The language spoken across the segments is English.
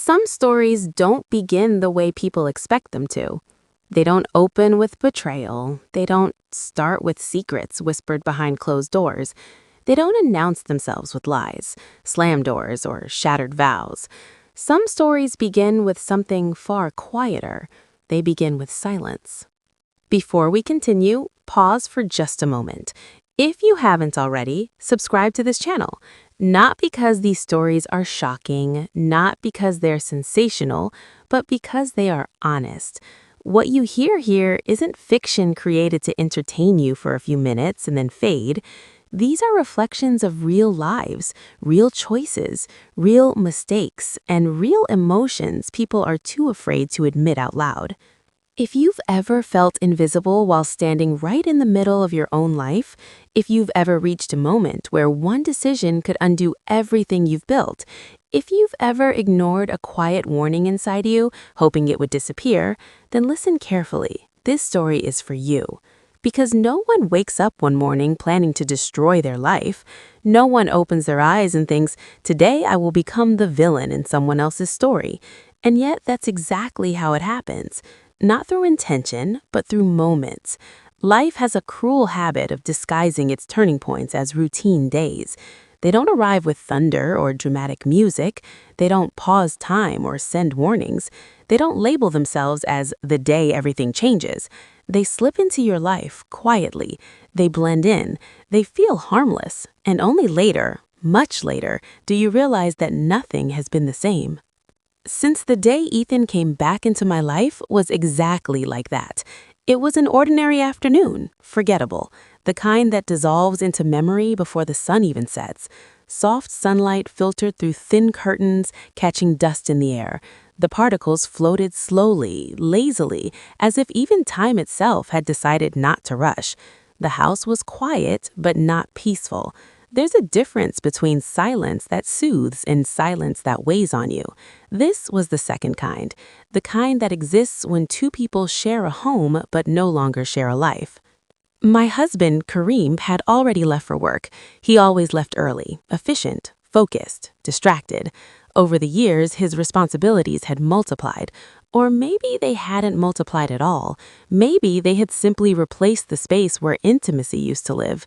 Some stories don't begin the way people expect them to. They don't open with betrayal. They don't start with secrets whispered behind closed doors. They don't announce themselves with lies, slam doors, or shattered vows. Some stories begin with something far quieter. They begin with silence. Before we continue, pause for just a moment. If you haven't already, subscribe to this channel. Not because these stories are shocking, not because they're sensational, but because they are honest. What you hear here isn't fiction created to entertain you for a few minutes and then fade. These are reflections of real lives, real choices, real mistakes, and real emotions people are too afraid to admit out loud. If you've ever felt invisible while standing right in the middle of your own life, if you've ever reached a moment where one decision could undo everything you've built, if you've ever ignored a quiet warning inside you, hoping it would disappear, then listen carefully. This story is for you. Because no one wakes up one morning planning to destroy their life. No one opens their eyes and thinks, today I will become the villain in someone else's story. And yet that's exactly how it happens. Not through intention, but through moments. Life has a cruel habit of disguising its turning points as routine days. They don't arrive with thunder or dramatic music. They don't pause time or send warnings. They don't label themselves as the day everything changes. They slip into your life quietly. They blend in. They feel harmless. And only later, much later, do you realize that nothing has been the same. Since the day Ethan came back into my life was exactly like that. It was an ordinary afternoon, forgettable, the kind that dissolves into memory before the sun even sets. Soft sunlight filtered through thin curtains, catching dust in the air. The particles floated slowly, lazily, as if even time itself had decided not to rush. The house was quiet, but not peaceful. There's a difference between silence that soothes and silence that weighs on you. This was the second kind, the kind that exists when two people share a home but no longer share a life. My husband, Kareem, had already left for work. He always left early, efficient, focused, distracted. Over the years, his responsibilities had multiplied. Or maybe they hadn't multiplied at all. Maybe they had simply replaced the space where intimacy used to live.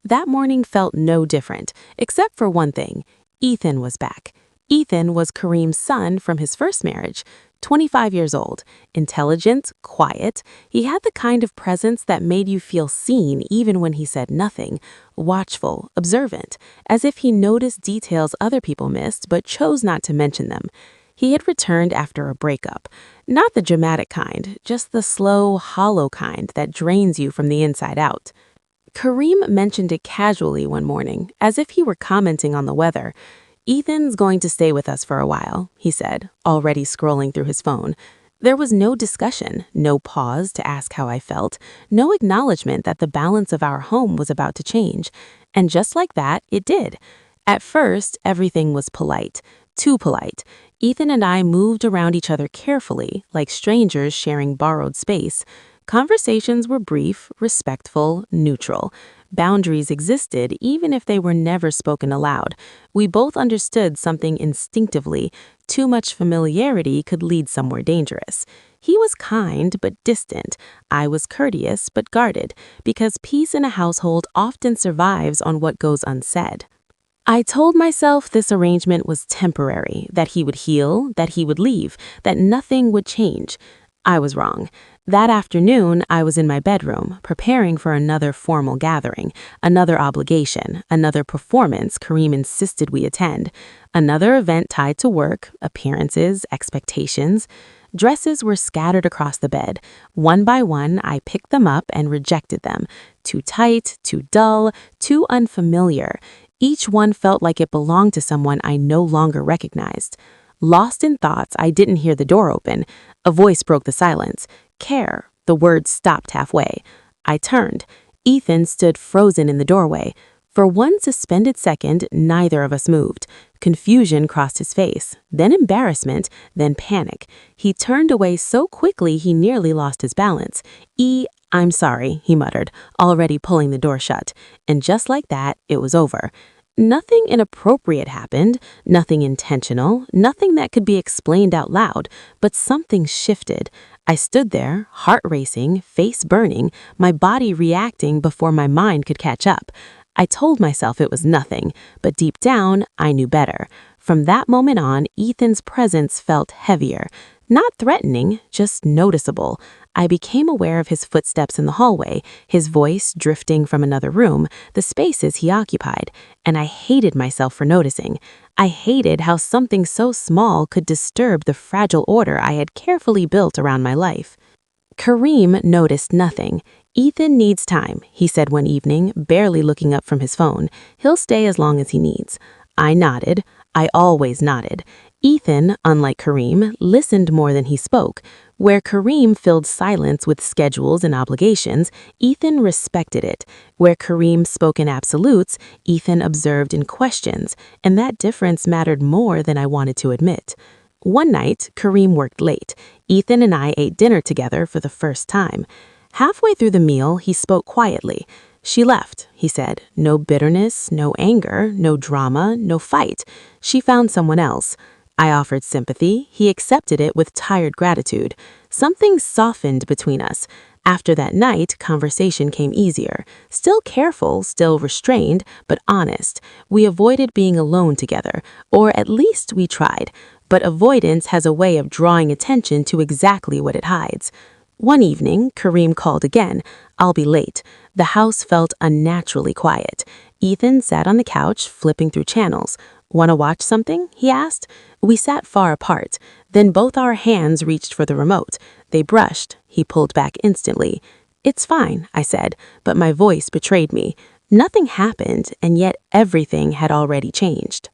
That morning felt no different, except for one thing. Ethan was back. Ethan was Kareem's son from his first marriage, 25 years old, intelligent, quiet. He had the kind of presence that made you feel seen even when he said nothing, watchful, observant, as if he noticed details other people missed but chose not to mention them. He had returned after a breakup. Not the dramatic kind, just the slow, hollow kind that drains you from the inside out. Kareem mentioned it casually one morning, as if he were commenting on the weather. Ethan's going to stay with us for a while, he said, already scrolling through his phone. There was no discussion, no pause to ask how I felt, no acknowledgement that the balance of our home was about to change. And just like that, it did. At first, everything was polite, too polite. Ethan and I moved around each other carefully, like strangers sharing borrowed space. Conversations were brief, respectful, neutral. Boundaries existed even if they were never spoken aloud. We both understood something instinctively. Too much familiarity could lead somewhere dangerous. He was kind but distant. I was courteous but guarded, because peace in a household often survives on what goes unsaid. I told myself this arrangement was temporary, that he would heal, that he would leave, that nothing would change. I was wrong. That afternoon, I was in my bedroom, preparing for another formal gathering, another obligation, another performance Kareem insisted we attend, another event tied to work, appearances, expectations. Dresses were scattered across the bed. One by one, I picked them up and rejected them. Too tight, too dull, too unfamiliar. Each one felt like it belonged to someone I no longer recognized. Lost in thoughts, I didn't hear the door open. A voice broke the silence. Care. The word stopped halfway. I turned. Ethan stood frozen in the doorway. For one suspended second, neither of us moved. Confusion crossed his face, then embarrassment, then panic. He turned away so quickly he nearly lost his balance. I'm sorry, he muttered, already pulling the door shut. And just like that, it was over. Nothing inappropriate happened, nothing intentional, nothing that could be explained out loud, but something shifted. I stood there, heart racing, face burning, my body reacting before my mind could catch up. I told myself it was nothing, but deep down, I knew better. From that moment on, Ethan's presence felt heavier. Not threatening, just noticeable. I became aware of his footsteps in the hallway, his voice drifting from another room, the spaces he occupied, and I hated myself for noticing. I hated how something so small could disturb the fragile order I had carefully built around my life. Kareem noticed nothing. "Ethan needs time," he said one evening, barely looking up from his phone. "He'll stay as long as he needs." I nodded. I always nodded. Ethan, unlike Kareem, listened more than he spoke. Where Kareem filled silence with schedules and obligations, Ethan respected it. Where Kareem spoke in absolutes, Ethan observed in questions, and that difference mattered more than I wanted to admit. One night, Kareem worked late. Ethan and I ate dinner together for the first time. Halfway through the meal, he spoke quietly. "She left," he said. "No bitterness, no anger, no drama, no fight. She found someone else." I offered sympathy. He accepted it with tired gratitude. Something softened between us. After that night, conversation came easier. Still careful, still restrained, but honest. We avoided being alone together, or at least we tried. But avoidance has a way of drawing attention to exactly what it hides. One evening, Kareem called again. "I'll be late." The house felt unnaturally quiet. Ethan sat on the couch, flipping through channels. "Want to watch something?" he asked. We sat far apart. Then both our hands reached for the remote. They brushed. He pulled back instantly. "It's fine," I said, but my voice betrayed me. Nothing happened, and yet everything had already changed.